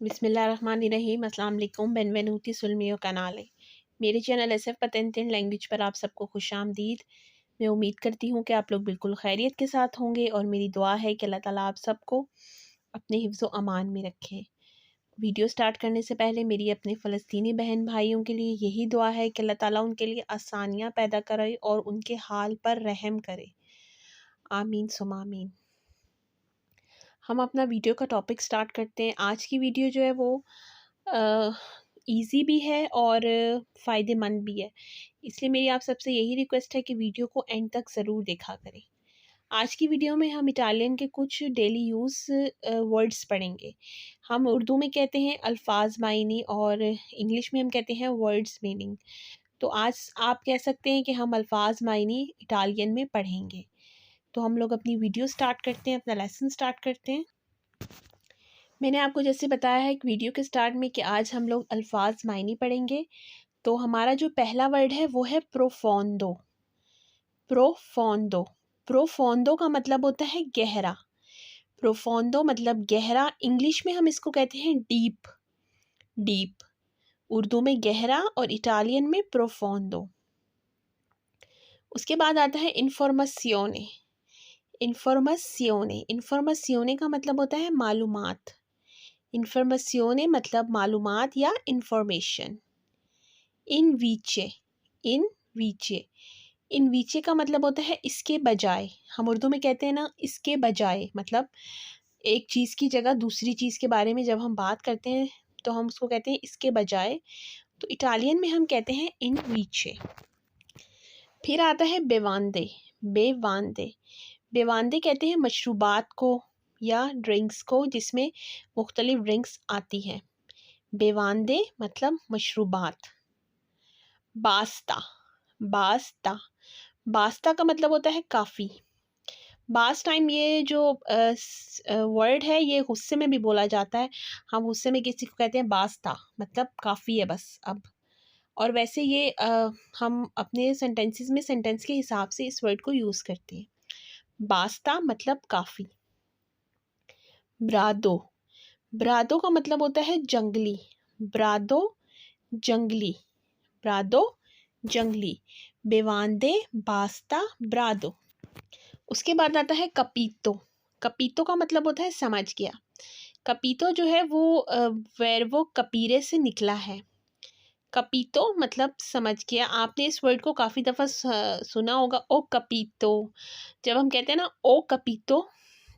बिस्मिल्लाहिर्रहमानिर्रहीम अस्सलाम वालेकुम बेनवेनूती सुल मियो कनाले। मेरे चैनल SF पतंतिन लैंग्वेज पर आप सबको खुशामदीद। मैं उम्मीद करती हूँ कि आप लोग बिल्कुल खैरियत के साथ होंगे और मेरी दुआ है कि अल्लाह ताला आप सबको अपने हिफ्ज़ व अमान में रखे। वीडियो स्टार्ट करने से पहले मेरी अपने फ़लस्तीनी बहन भाइयों के लिए यही दुआ है कि अल्लाह ताला उनके लिए आसानियाँ पैदा करे और उनके हाल पर रहम करे। आमीन सुम्मा आमीन। हम अपना वीडियो का टॉपिक स्टार्ट करते हैं। आज की वीडियो जो है वो ईज़ी भी है और फ़ायदेमंद भी है, इसलिए मेरी आप सबसे यही रिक्वेस्ट है कि वीडियो को एंड तक ज़रूर देखा करें। आज की वीडियो में हम इटालियन के कुछ डेली यूज़ वर्ड्स पढ़ेंगे। हम उर्दू में कहते हैं अल्फाज मायनी और इंग्लिश में हम कहते हैं वर्ड्स मीनिंग। तो आज आप कह सकते हैं कि हम अल्फाज मायनी इटालियन में पढ़ेंगे। तो हम लोग अपनी वीडियो स्टार्ट करते हैं, अपना लेसन स्टार्ट करते हैं। मैंने आपको जैसे बताया है कि वीडियो के स्टार्ट में कि आज हम लोग अल्फाज मायनी पढ़ेंगे। तो हमारा जो पहला वर्ड है वो है प्रोफोंडो। प्रोफोंडो प्रोफोंडो का मतलब होता है गहरा। प्रोफोंडो मतलब गहरा। इंग्लिश में हम इसको कहते हैं डीप। डीप उर्दू में गहरा और इटालियन में प्रोफोंडो। उसके बाद आता है इन्फॉर्मेशियोने। इन्फॉर्मेशियोने इन्फॉर्मेशियोने का मतलब होता है मालूमात। इन्फॉर्मेशियोने मतलब मालूमात या इंफॉर्मेशन। इन वीचे इन वीचे इन वीचे का मतलब होता है इसके बजाय। हम उर्दू में कहते हैं ना इसके बजाय, मतलब एक चीज़ की जगह दूसरी चीज़ के बारे में जब हम बात करते हैं तो हम उसको कहते हैं इसके बजाय। तो इटालियन में हम कहते हैं इन वीचे। फिर आता है बेवांदे। बेवांदे बेवांदे कहते हैं मशरूबात को या ड्रिंक्स को जिसमें मुख्तलिफ ड्रिंक्स आती हैं। बेवांदे मतलब मशरूबात। बास्ता बास्ता बास्ता का मतलब होता है काफ़ी। बास टाइम ये जो वर्ड है ये गुस्से में भी बोला जाता है। हम गुस्से में किसी को कहते हैं बास्ता, मतलब काफ़ी है बस अब। और वैसे ये हम अपने सेंटेंसेस में सेंटेंस के हिसाब से इस वर्ड को यूज़ करते हैं। बास्ता मतलब काफ़ी। ब्रादो ब्रादो का मतलब होता है जंगली। ब्रादो जंगली। ब्रादो जंगली। बेवांदे बास्ता ब्रादो। उसके बाद आता है कपीतो। कपीतो का मतलब होता है समझ गया। कपीतो जो है वो वर्बो कपीरे से निकला है। कपीतो मतलब समझ गया। आपने इस वर्ड को काफ़ी दफ़ा सुना होगा, ओ कपीतो। जब हम कहते हैं ना ओ कपीतो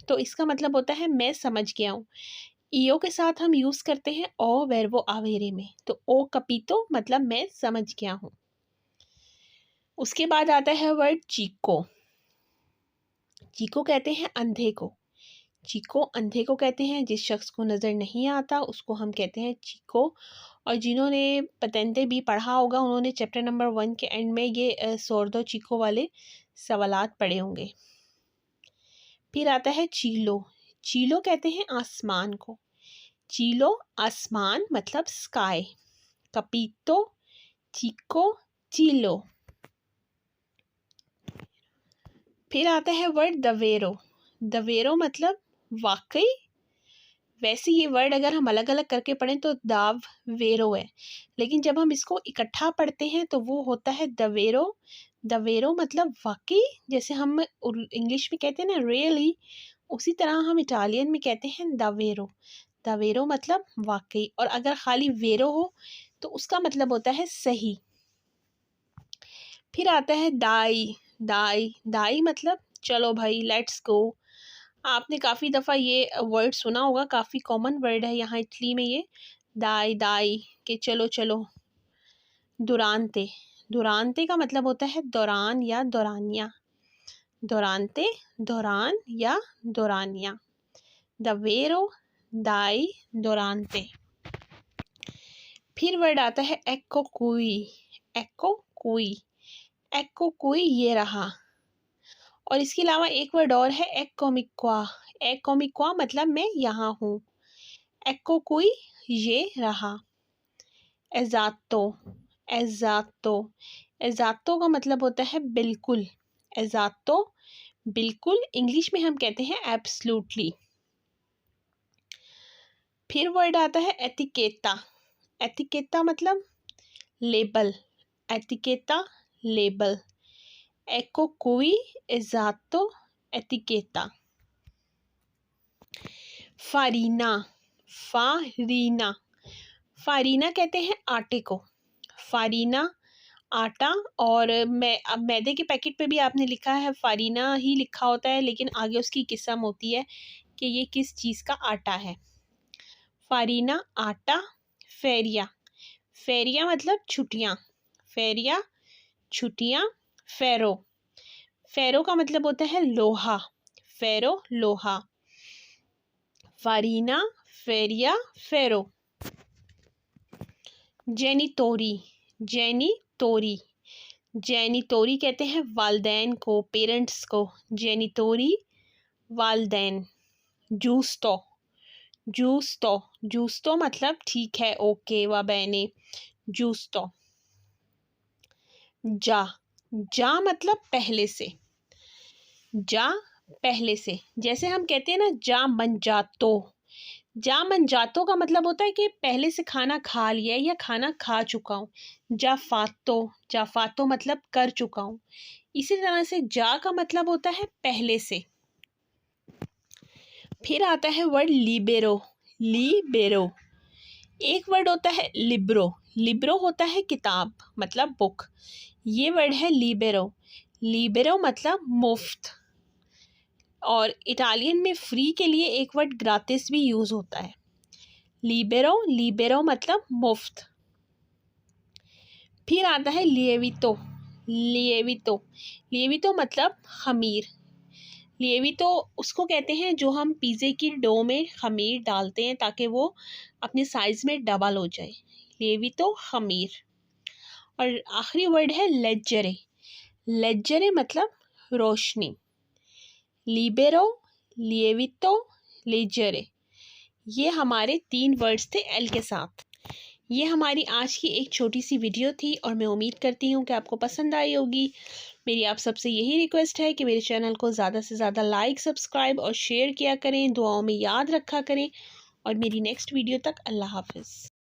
तो इसका मतलब होता है मैं समझ गया हूँ। ईओ के साथ हम यूज़ करते हैं ओ वर्बो आवेरे में। तो ओ कपीतो मतलब मैं समझ गया हूँ। उसके बाद आता है वर्ड चीको। चीको कहते हैं अंधे को। चीको अंधे को कहते हैं। जिस शख्स को नज़र नहीं आता उसको हम कहते हैं चीको। और जिन्होंने पतंते भी पढ़ा होगा उन्होंने चैप्टर नंबर 1 के एंड में ये सोर्दो चीको वाले सवालात पढ़े होंगे। फिर आता है चीलो। चीलो कहते हैं आसमान को। चीलो आसमान मतलब स्काई। कपीतो चीको चीलो। फिर आता है वर्ड दवेरो। दवेरो मतलब वाकई। वैसे ये वर्ड अगर हम अलग अलग करके पढ़ें तो दाव वेरो है, लेकिन जब हम इसको इकट्ठा पढ़ते हैं तो वो होता है दवेरो। दवेरो मतलब वाकई। जैसे हम इंग्लिश में कहते हैं ना रियली, उसी तरह हम इटालियन में कहते हैं दवेरो। दवेरो मतलब वाकई। और अगर खाली वेरो हो तो उसका मतलब होता है सही। फिर आता है दाई। दाई दाई मतलब चलो भाई लेट्स गो। आपने काफ़ी दफ़ा ये वर्ड सुना होगा, काफ़ी कॉमन वर्ड है यहाँ इटली में ये दाई दाई के चलो चलो। दुरानते। दुरानते का मतलब होता है दौरान या दौरानिया। दुरानते दौरान या दौरानिया। दवेरो दाई दुरानते। फिर वर्ड आता है एक्को कुई। एक्को कुई। एक्को कुई ये रहा। और इसके अलावा एक वर्ड और है एक्कोमिक्वा। एक्कोमिक्वा मतलब मैं यहाँ हूँ। एक्को कोई ये रहा। एजातो। एजातो। एजातो का मतलब होता है बिल्कुल। एजातो बिल्कुल। इंग्लिश में हम कहते हैं एब्सोल्युटली। फिर वर्ड आता है एतिकेता। एतिकेता मतलब लेबल, एतिकेता label. ecco qui esatto etichetta। फारीना, फारीना, फारीना कहते हैं आटे को। फारीना आटा, और अब मैदे के पैकेट पे भी आपने लिखा है फारीना ही लिखा होता है, लेकिन आगे उसकी किस्म होती है कि ये किस चीज़ का आटा है। फारीना आटा। फेरिया, फेरिया मतलब छुट्टियाँ, फेरिया छुट्टियाँ। फेरो, फेरो का मतलब होता है लोहा, फेरो लोहा। फारीना फेरिया फेरो। जेनिटोरी, जेनिटोरी, जेनिटोरी कहते हैं वालदैन को, पेरेंट्स को। जेनिटोरी वालदैन। जूस्तो, जूस्तो, जूस्तो मतलब ठीक है, ओके वा बैने, जूस्तो। जा, जा मतलब पहले से, जा पहले से। जैसे हम कहते हैं ना जा मन जातो, जा मन जातो का मतलब होता है कि पहले से खाना खा लिया है या खाना खा चुका हूँ। जा फातो, जा फातो मतलब कर चुका हूँ। इसी तरह से जा का मतलब होता है पहले से। फिर आता है वर्ड लिबेरो, लिबेरो। एक वर्ड होता है लिब्रो, लिब्रो होता है किताब मतलब बुक। ये वर्ड है लिबेरो, लिबेरो मतलब मुफ्त। और इटालियन में फ्री के लिए एक वर्ड ग्रातिस भी यूज़ होता है। लिबेरो, लिबेरो मतलब मुफ्त। फिर आता है लिएवितो, लिएवितो, लिएवितो मतलब खमीर। लिएवितो उसको कहते हैं जो हम पिज़्ज़े की डो में खमीर डालते हैं ताकि वो अपने साइज़ में डबल हो जाए। लिएवितो खमीर। और आखिरी वर्ड है लेजरे, लेजरे मतलब रोशनी। लिबेरो, लिएवितो, लेजरे, ये हमारे 3 वर्ड्स थे एल के साथ। ये हमारी आज की एक छोटी सी वीडियो थी और मैं उम्मीद करती हूँ कि आपको पसंद आई होगी। मेरी आप सबसे यही रिक्वेस्ट है कि मेरे चैनल को ज़्यादा से ज़्यादा लाइक, सब्सक्राइब और शेयर किया करें, दुआओं में याद रखा करें। और मेरी नेक्स्ट वीडियो तक अल्लाह हाफ़िज़।